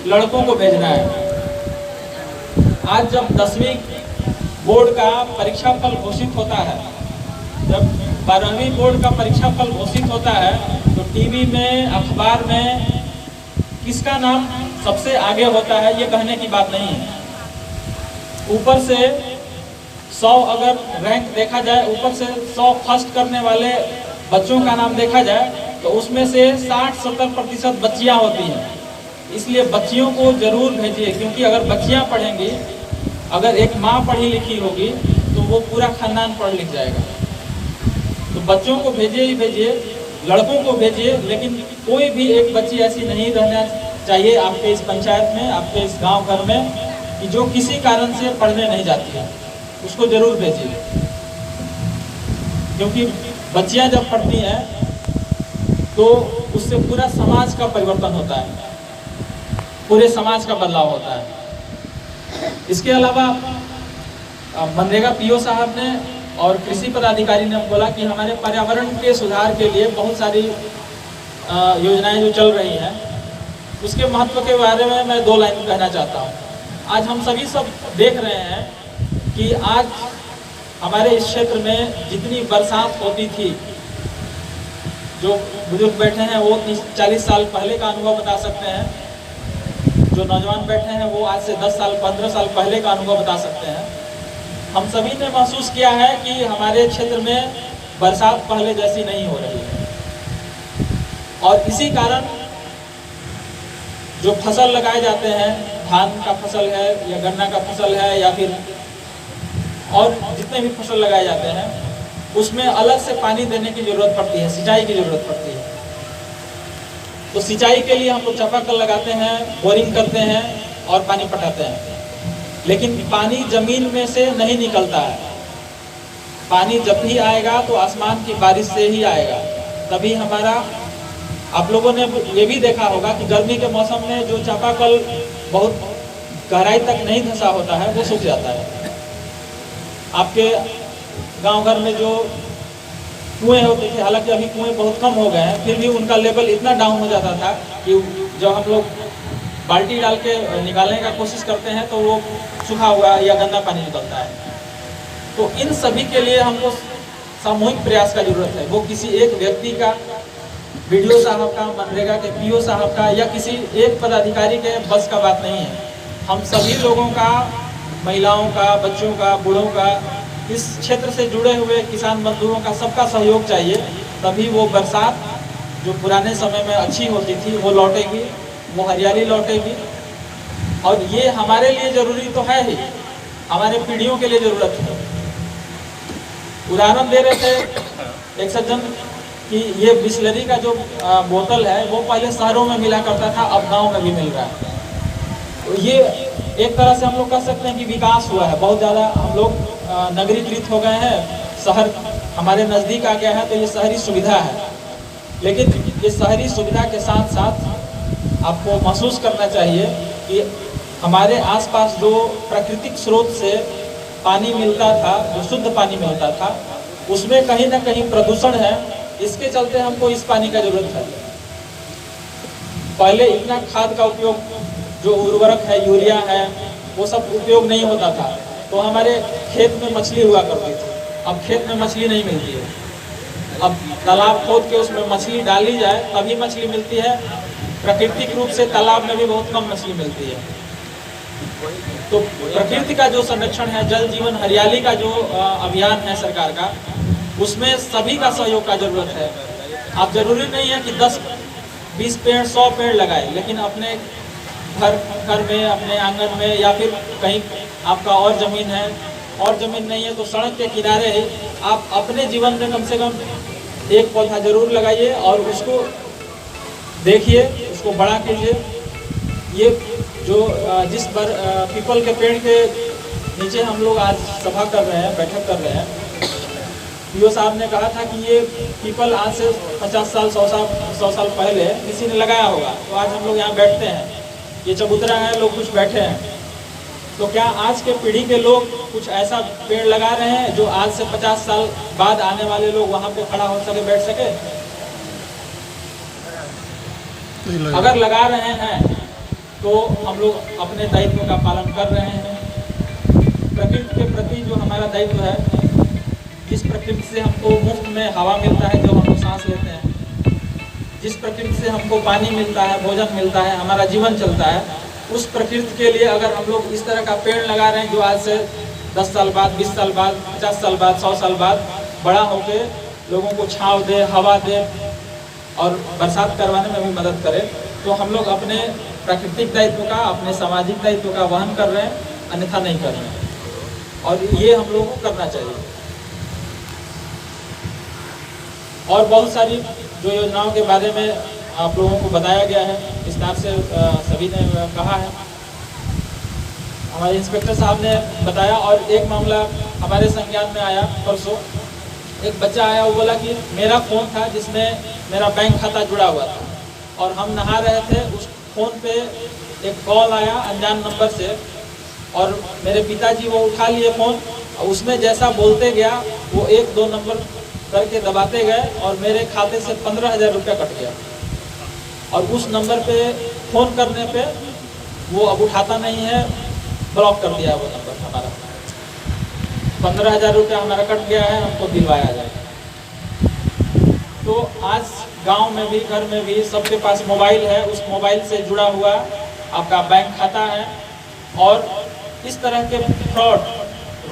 लड़कों को भेजना है। आज जब 10वीं बोर्ड का परीक्षा फल घोषित होता है, जब 12वीं बोर्ड का परीक्षा फल घोषित होता है, तो टीवी में, अखबार में किसका नाम सबसे आगे होता है ये कहने की बात नहीं है। ऊपर से 100 अगर रैंक देखा जाए, ऊपर से 100 फर्स्ट करने वाले बच्चों का नाम देखा जाए, तो उसमें से 60-70% बच्चियां होती हैं। इसलिए बच्चियों को जरूर भेजिए, क्योंकि अगर बच्चियां पढ़ेंगी, अगर एक माँ पढ़ी लिखी होगी तो वो पूरा खानदान पढ़ लिख जाएगा। तो बच्चों को भेजिए ही भेजिए, लड़कों को भेजिए, लेकिन कोई भी एक बच्ची ऐसी नहीं रहना चाहिए आपके इस पंचायत में, आपके इस गांव घर में, कि जो किसी कारण से पढ़ने नहीं जाती है। उसको जरूर भेजिए, क्योंकि बच्चियां जब पढ़ती हैं तो उससे पूरा समाज का परिवर्तन होता है, पूरे समाज का बदलाव होता है। इसके अलावा मनरेगा पीओ साहब ने और कृषि पदाधिकारी ने बोला कि हमारे पर्यावरण के सुधार के लिए बहुत सारी योजनाएं जो चल रही हैं, उसके महत्व के बारे में मैं 2 लाइन कहना चाहता हूँ। आज हम सभी सब देख रहे हैं कि आज हमारे इस क्षेत्र में जितनी बरसात होती थी, जो बुजुर्ग बैठे हैं वो 30-40 साल पहले का अनुभव बता सकते हैं, जो नौजवान बैठे हैं वो आज से 10 साल 15 साल पहले का अनुभव बता सकते हैं। हम सभी ने महसूस किया है कि हमारे क्षेत्र में बरसात पहले जैसी नहीं हो रही है, और इसी कारण जो फसल लगाए जाते हैं, धान का फसल है या गन्ना का फसल है या फिर और जितने भी फसल लगाए जाते हैं, उसमें अलग से पानी देने की जरूरत पड़ती है, सिंचाई की जरूरत पड़ती है। तो सिंचाई के लिए हम लोग चापाकल लगाते हैं, बोरिंग करते हैं और पानी पटाते हैं, लेकिन पानी जमीन में से नहीं निकलता है। पानी जब भी आएगा तो आसमान की बारिश से ही आएगा, तभी हमारा। आप लोगों ने ये भी देखा होगा कि गर्मी के मौसम में जो चापाकल बहुत गहराई तक नहीं धंसा होता है वो सूख जाता है। आपके गांव घर में जो कुएं होते थे, हालांकि अभी कुएं बहुत कम हो गए हैं, फिर भी उनका लेवल इतना डाउन हो जाता था कि जब हम लोग बाल्टी डाल के निकालने का कोशिश करते हैं तो वो सूखा हुआ या गंदा पानी निकलता है। तो इन सभी के लिए हमको सामूहिक प्रयास का जरूरत है। वो किसी एक व्यक्ति का, बीडीओ साहब का, मनरेगा के पीओ साहब का या किसी एक पदाधिकारी के बस का बात नहीं है। हम सभी लोगों का, महिलाओं का, बच्चों का, बूढ़ों का, इस क्षेत्र से जुड़े हुए किसान मजदूरों का, सबका सहयोग चाहिए। तभी वो बरसात जो पुराने समय में अच्छी होती थी वो लौटेगी, वो हरियाली लौटेगी। और ये हमारे लिए जरूरी तो है ही, हमारे पीढ़ियों के लिए जरूरत है। उदाहरण दे रहे थे एक सज्जन कि ये बिस्लरी का जो बोतल है वो पहले शहरों में मिला करता था, अब गांव में भी मिल रहा है। तो ये एक तरह से हम लोग कह सकते हैं कि विकास हुआ है। बहुत ज़्यादा हम लोग नगरीकृत हो गए हैं, शहर हमारे नज़दीक आ गया है, तो ये शहरी सुविधा है। लेकिन ये शहरी सुविधा के साथ साथ आपको महसूस करना चाहिए कि हमारे आसपास जो प्राकृतिक स्रोत से पानी मिलता था, जो शुद्ध पानी मिलता था, उसमें कहीं ना कहीं प्रदूषण है। इसके चलते हमको इस पानी का जरूरत है। पहले इतना खाद का उपयोग, जो उर्वरक है, यूरिया है, वो सब उपयोग नहीं होता था, तो हमारे खेत में मछली हुआ करती थी। अब खेत में मछली नहीं मिलती है। अब तालाब खोद के उसमें मछली डाली जाए तभी मछली मिलती है। प्राकृतिक रूप से तालाब में भी बहुत कम मछली मिलती है। तो प्रकृति का जो संरक्षण है, जल जीवन हरियाली का जो अभियान है सरकार का, उसमें सभी का सहयोग का जरूरत है। आप जरूरी नहीं है कि 10-20 पेड़ 100 पेड़ लगाए, लेकिन अपने घर में, अपने आंगन में, या फिर कहीं आपका और ज़मीन है, और ज़मीन नहीं है तो सड़क के किनारे ही आप अपने जीवन में कम से कम एक पौधा जरूर लगाइए और उसको देखिए, उसको बड़ा कीजिए। ये जो जिस पर पीपल के पेड़ के नीचे हम लोग आज सभा कर रहे हैं, बैठक कर रहे हैं, पीओ साहब ने कहा था कि ये पीपल आज से 50 साल 100 साल पहले किसी ने लगाया होगा, तो आज हम लोग यहाँ बैठते हैं। ये चबूतरा है, लोग कुछ बैठे हैं, तो क्या आज के पीढ़ी के लोग कुछ ऐसा पेड़ लगा रहे हैं जो आज से 50 साल बाद आने वाले लोग वहाँ पे खड़ा हो सके, बैठ सके? अगर लगा रहे हैं तो हम लोग अपने दायित्व का पालन कर रहे हैं। प्रकृति के प्रति जो हमारा दायित्व है, जिस प्रकृति से हमको मुफ्त में हवा मिलता है जो हम लोग सांस लेते हैं, जिस प्रकृति से हमको पानी मिलता है, भोजन मिलता है, हमारा जीवन चलता है, उस प्रकृति के लिए अगर हम लोग इस तरह का पेड़ लगा रहे हैं जो आज से 10 साल बाद, 20 साल बाद, 50 साल बाद, 100 साल बाद बड़ा होके लोगों को छांव दे, हवा दे और बरसात करवाने में भी मदद करे, तो हम लोग अपने प्राकृतिक दायित्व का, अपने सामाजिक दायित्व का वहन कर रहे हैं, अन्यथा नहीं कर रहे हैं। और ये हम लोगों को करना चाहिए। और बहुत सारी जो योजनाओं के बारे में आप लोगों को बताया गया है, विस्तार से सभी ने कहा है। हमारे इंस्पेक्टर साहब ने बताया। और एक मामला हमारे संज्ञान में आया परसों, एक बच्चा आया, वो बोला कि मेरा फ़ोन था जिसमें मेरा बैंक खाता जुड़ा हुआ था और हम नहा रहे थे, उस फ़ोन पे एक कॉल आया अनजान नंबर से और मेरे पिताजी वो उठा लिए फ़ोन, उसमें जैसा बोलते गया वो 1-2 नंबर करके दबाते गए और मेरे खाते से 15,000 रुपया कट गया। और उस नंबर पे फ़ोन करने पे वो अब उठाता नहीं है, ब्लॉक कर दिया वो नंबर हमारा। 15,000 रुपया हमारा कट गया है, हमको दिलवाया जाए। तो आज गांव में भी, घर में भी सबके पास मोबाइल है, उस मोबाइल से जुड़ा हुआ आपका बैंक खाता है। और इस तरह के फ्रॉड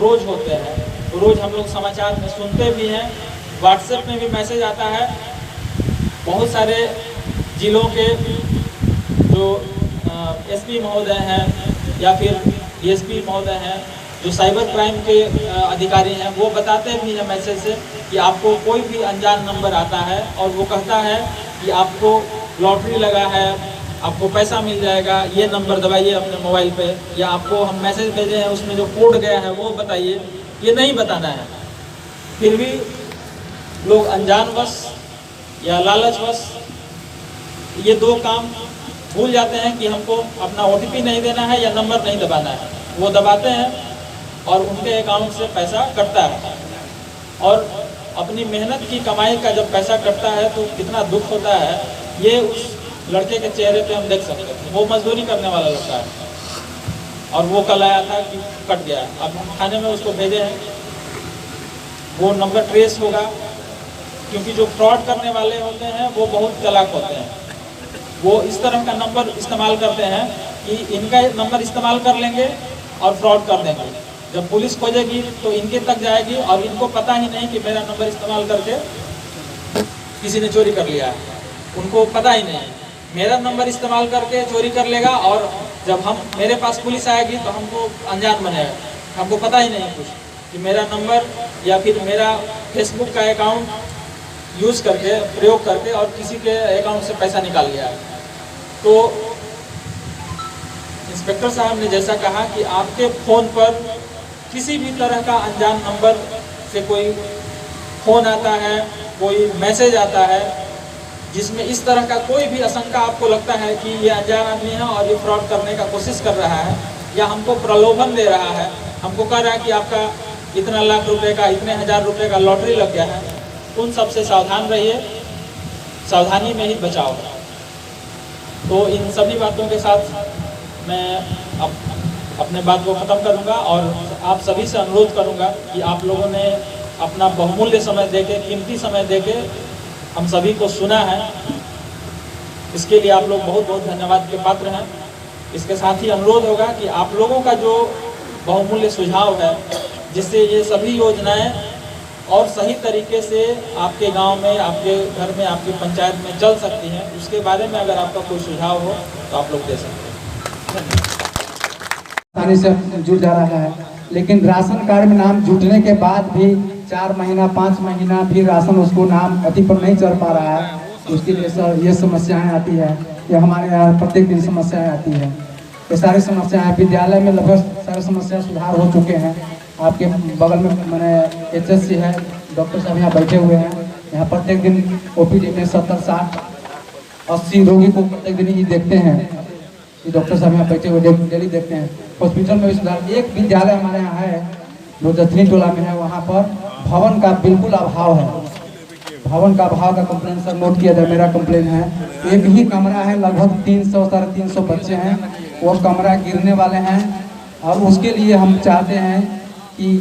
रोज़ होते हैं, रोज़ हम लोग समाचार में सुनते भी हैं, व्हाट्सएप में भी मैसेज आता है। बहुत सारे जिलों के जो एसपी महोदय हैं या फिर डीएसपी महोदय हैं, जो साइबर क्राइम के अधिकारी हैं, वो बताते भी हैं मैसेज से कि आपको कोई भी अनजान नंबर आता है और वो कहता है कि आपको लॉटरी लगा है, आपको पैसा मिल जाएगा, ये नंबर दबाइए अपने मोबाइल पे, या आपको हम मैसेज भेजे हैं उसमें जो कोड गया है वो बताइए। ये नहीं बताना है, फिर भी लोग अनजानवश या लालचवश ये 2 काम भूल जाते हैं कि हमको अपना OTP नहीं देना है या नंबर नहीं दबाना है। वो दबाते हैं और उनके अकाउंट से पैसा कटता है। और अपनी मेहनत की कमाई का जब पैसा कटता है तो कितना दुख होता है, ये उस लड़के के चेहरे पे हम देख सकते थे। वो मजदूरी करने वाला लड़का है और वो कल आया था कि कट गया। अब हम थाने में उसको भेजे हैं, वो नंबर ट्रेस होगा, क्योंकि जो फ्रॉड करने वाले होते हैं वो बहुत चालाक होते हैं। वो इस तरह का नंबर इस्तेमाल करते हैं कि इनका नंबर इस्तेमाल कर लेंगे और फ्रॉड कर देंगे। जब पुलिस खोजेगी तो इनके तक जाएगी और इनको पता ही नहीं कि मेरा नंबर इस्तेमाल करके किसी ने चोरी कर लिया है। उनको पता ही नहीं, मेरा नंबर इस्तेमाल करके चोरी कर लेगा और जब मेरे पास पुलिस आएगी तो हमको अनजान बनेगा, हमको पता ही नहीं कुछ कि मेरा नंबर या फिर मेरा फेसबुक का अकाउंट यूज़ करके, प्रयोग करके और किसी के अकाउंट से पैसा निकाल लिया है। तो इंस्पेक्टर साहब ने जैसा कहा कि आपके फ़ोन पर किसी भी तरह का अनजान नंबर से कोई फ़ोन आता है, कोई मैसेज आता है, जिसमें इस तरह का कोई भी आशंका आपको लगता है कि ये अनजान आदमी है और ये फ्रॉड करने का कोशिश कर रहा है या हमको प्रलोभन दे रहा है, हमको कह रहा है कि आपका इतना लाख रुपए का, इतने हज़ार रुपए का लॉटरी लग गया है, उन सब से सावधान रहिए, सावधानी में ही बचाव। तो इन सभी बातों के साथ मैं अपने बात को ख़त्म करूंगा और आप सभी से अनुरोध करूंगा कि आप लोगों ने अपना बहुमूल्य समय देके, कीमती समय देके हम सभी को सुना है, इसके लिए आप लोग बहुत बहुत धन्यवाद के पात्र हैं। इसके साथ ही अनुरोध होगा कि आप लोगों का जो बहुमूल्य सुझाव है, जिससे ये सभी योजनाएं और सही तरीके से आपके गांव में, आपके घर में, आपकी पंचायत में चल सकती हैं, उसके बारे में अगर आपका कोई सुझाव हो तो आप लोग दे सकते हैं। आसानी से जुड़ जा रहा है, लेकिन राशन कार्ड में नाम जुटने के बाद भी 4 महीना 5 महीना फिर राशन उसको नाम अति पर नहीं चढ़ पा रहा है, उसके लिए सर ये समस्याएं आती है। ये हमारे यहाँ प्रत्येक दिन समस्याएं आती है। ये सारी समस्याएं विद्यालय में लगभग सारी समस्या सुधार हो चुके हैं। आपके बगल में मैंने HSC है, डॉक्टर साहब यहाँ बैठे हुए हैं। यहाँ प्रत्येक दिन OPD में 70, 60, 80 रोगी को प्रत्येक दिन ही देखते हैं। ये डॉक्टर साहब यहाँ बैठे हुए डेली देखते हैं। हॉस्पिटल में भी सुधार। एक विद्यालय हमारे यहाँ है जो जथनी टोला में है, वहाँ पर भवन का बिल्कुल अभाव है। भवन का अभाव का कंप्लेन सर नोट किया जाए, मेरा कंप्लेन है। एक ही कमरा है, लगभग 300 साढ़े 300 बच्चे हैं वो कमरा गिरने वाले हैं और उसके लिए हम चाहते हैं कि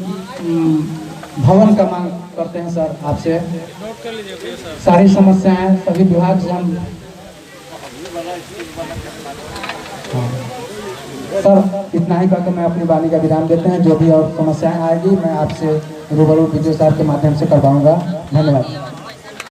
भवन का मांग करते हैं सर आपसे। सारी समस्याएं सभी विभाग से हम सर इतना ही कहकर मैं अपनी वाणी का विराम देते हैं। जो भी और समस्याएं आएगी मैं आपसे रूबरू वीडियो साहब के माध्यम से करवाऊंगा। धन्यवाद।